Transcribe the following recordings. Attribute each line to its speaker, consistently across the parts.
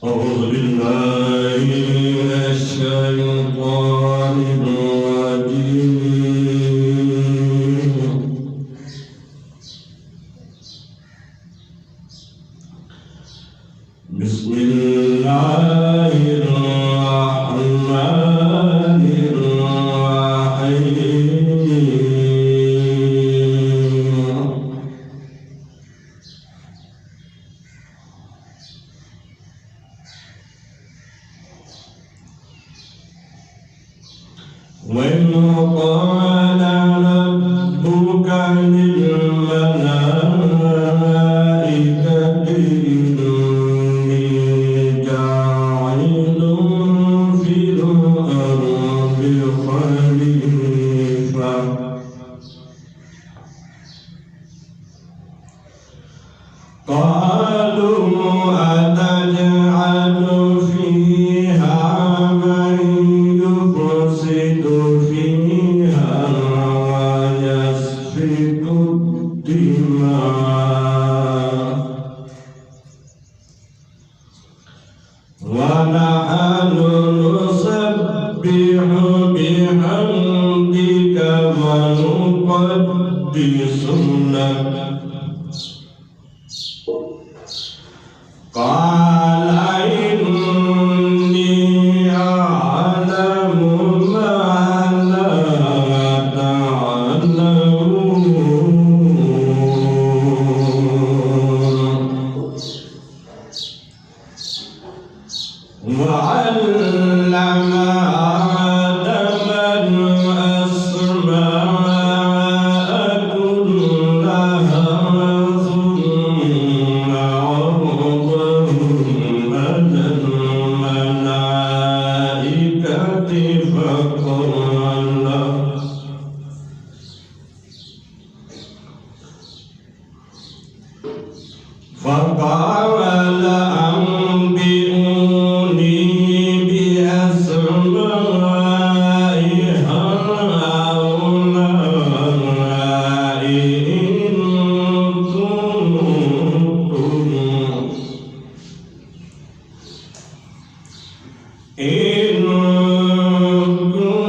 Speaker 1: أعوذ بالله من الشيطان الرجيم. بسم الله الرحمن الرحيم. وإذ قال ربك للملائكة إني جاعل في الأرض خليفة قالوا أتجعل فيها من يفسد فيها ويسفك الدماء ونحن نسبح بحمدك ونقدس لك قال إني أعلم ما لا تعلمون وعلم آدم الأسماء كلها ثم عرضهم على الملائكة فقال أنبئوني بأسماء هؤلاء إن كنتم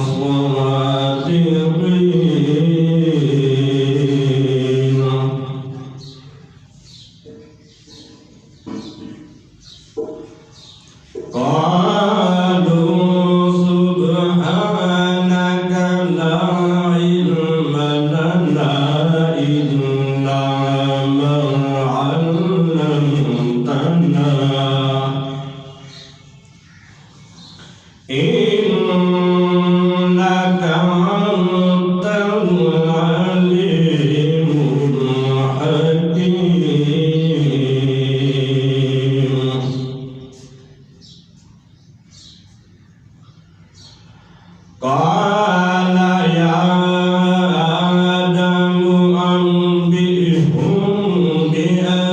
Speaker 1: صادقين. قالوا سبحانك لا علم لنا إلا ما علمتنا إنك أنت العليم الحكيم. قال يا آدم أنبئهم بأسمائهم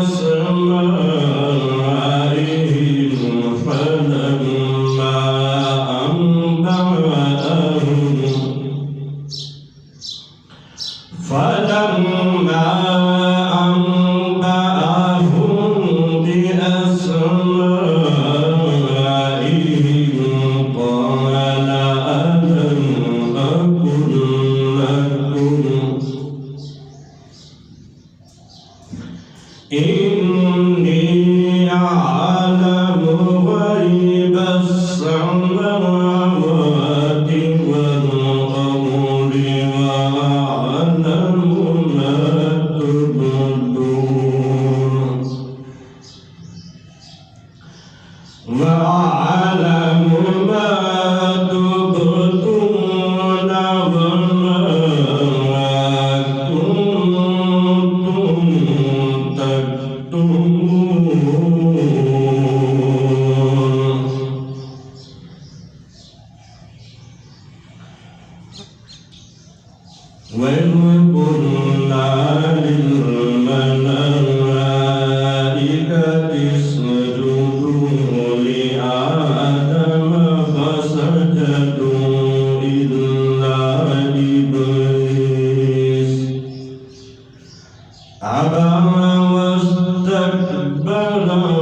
Speaker 1: فلما أنبأهم بأسمائهم قال ألم أقل لكم إني أعلم غيب السماوات والأرض وأعلم ما تبدون وأعلم ما تبدون وما كنتم تكتمون. وإذ قلنا للملائكة اسجدوا لآدم فسجدوا إلا إبليس أبى واستكبر واستكبر